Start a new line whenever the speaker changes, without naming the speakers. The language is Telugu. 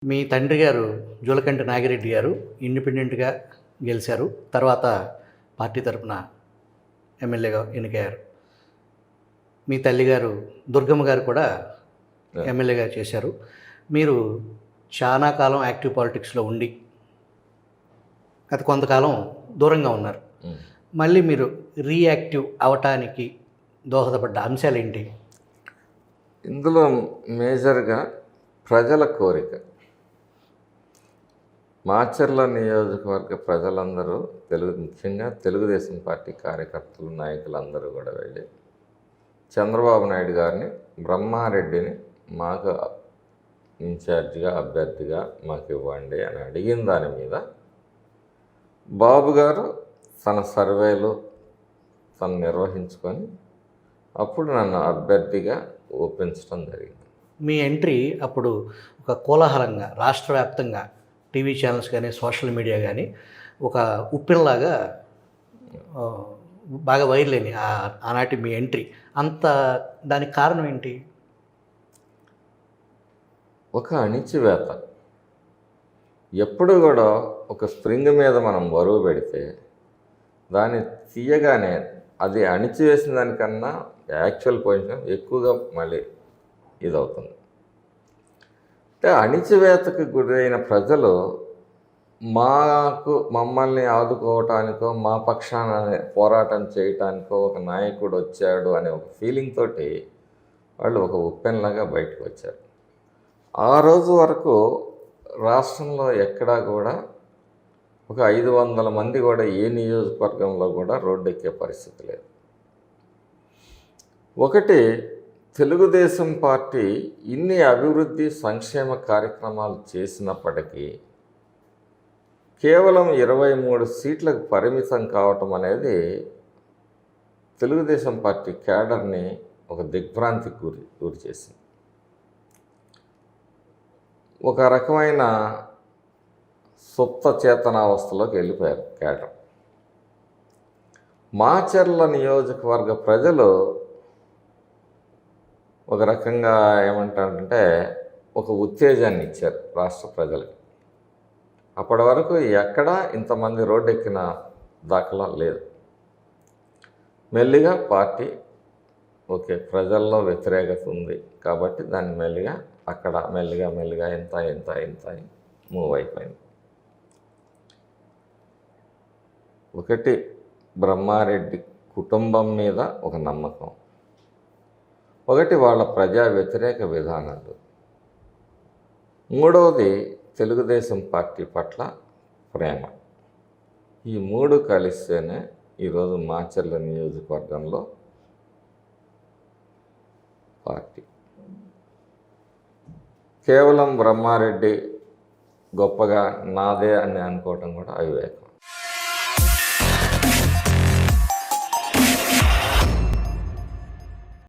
మీ తండ్రి గారు జూలకంటి నాగిరెడ్డి గారు ఇండిపెండెంట్‌గా గెలిచారు. తర్వాత పార్టీ తరపున ఎమ్మెల్యేగా ఎన్నికయ్యారు. మీ తల్లిగారు దుర్గమ్మ గారు కూడా ఎమ్మెల్యేగా చేశారు. మీరు చానా కాలం యాక్టివ్ పాలిటిక్స్‌లో ఉండి, గత కొంతకాలం దూరంగా ఉన్నారు. మళ్ళీ మీరు రీయాక్టివ్ అవ్వటానికి దోహదపడ్డ అంశాలేంటి?
ఇందులో మేజర్‌గా ప్రజల కోరిక. మాచర్ల నియోజకవర్గ ప్రజలందరూ ముఖ్యంగా తెలుగుదేశం పార్టీ కార్యకర్తలు, నాయకులందరూ కూడా వెళ్ళి చంద్రబాబు నాయుడు గారిని, బ్రహ్మారెడ్డిని మాకు ఇన్ఛార్జిగా, అభ్యర్థిగా మాకు ఇవ్వండి అని అడిగిన దాని మీద బాబు గారు తన సర్వేలు తను నిర్వహించుకొని అప్పుడు నన్ను అభ్యర్థిగా ఒప్పించడం జరిగింది.
మీ ఎంట్రీ అప్పుడు ఒక కోలాహలంగా రాష్ట్ర వ్యాప్తంగా టీవీ ఛానల్స్ కానీ, సోషల్ మీడియా కానీ ఒక ఉప్పెనలాగా బాగా వైరల్ అయినాయి ఆనాటి మీ ఎంట్రీ. దానికి కారణం ఏంటి?
ఒక అణిచివేత. ఎప్పుడు కూడా ఒక స్ప్రింగ్ మీద మనం బరువు పెడితే దాన్ని తీయగానే అది అణిచివేసిన దానికన్నా యాక్చువల్ పొజిషన్ ఎక్కువగా మళ్ళీ ఇదవుతుంది. అంటే అణిచివేతకు గురైన ప్రజలు మమ్మల్ని ఆదుకోవటానికో, మా పక్షాన పోరాటం చేయటానికో ఒక నాయకుడు వచ్చాడు అనే ఒక ఫీలింగ్ తోటి వాళ్ళు ఒక ఉప్పెనలాగా బయటకు వచ్చారు. ఆ రోజు వరకు రాష్ట్రంలో ఎక్కడా కూడా ఒక 500 మంది కూడా ఏ నియోజకవర్గంలో కూడా రోడ్డెక్కే పరిస్థితి లేదు. ఒకటి, తెలుగుదేశం పార్టీ ఇన్ని అభివృద్ధి సంక్షేమ కార్యక్రమాలు చేసినప్పటికీ కేవలం 23 సీట్లకు పరిమితం కావటం అనేది తెలుగుదేశం పార్టీ క్యాడర్ని ఒక దిగ్భ్రాంతికి గురి చేసింది. ఒక రకమైన సుప్త చేతనావస్థలోకి వెళ్ళిపోయారు క్యాడర్. మాచర్ల నియోజకవర్గ ప్రజలు ఒక రకంగా ఏమంటారంటే ఒక ఉత్తేజాన్ని ఇచ్చారు రాష్ట్ర ప్రజలకి. అప్పటి వరకు ఎక్కడా ఇంతమంది రోడ్డెక్కిన దాఖలా లేదు. మెల్లిగా పార్టీ ఓకే, ప్రజల్లో వ్యతిరేకత ఉంది కాబట్టి దాన్ని మెల్లిగా అక్కడ మెల్లిగా ఎంత మూవ్ అయిపోయింది. ఒకటి, బ్రహ్మారెడ్డి కుటుంబం మీద ఒక నమ్మకం. ఒకటి, వాళ్ళ ప్రజా వ్యతిరేక విధానాలు. మూడవది, తెలుగుదేశం పార్టీ పట్ల ప్రేమ. ఈ మూడు కలిస్తేనే ఈరోజు మాచర్ల నియోజకవర్గంలో పార్టీ. కేవలం బ్రహ్మారెడ్డి గొప్పగా నాదే అని అనుకోవటం కూడా అవివేకం.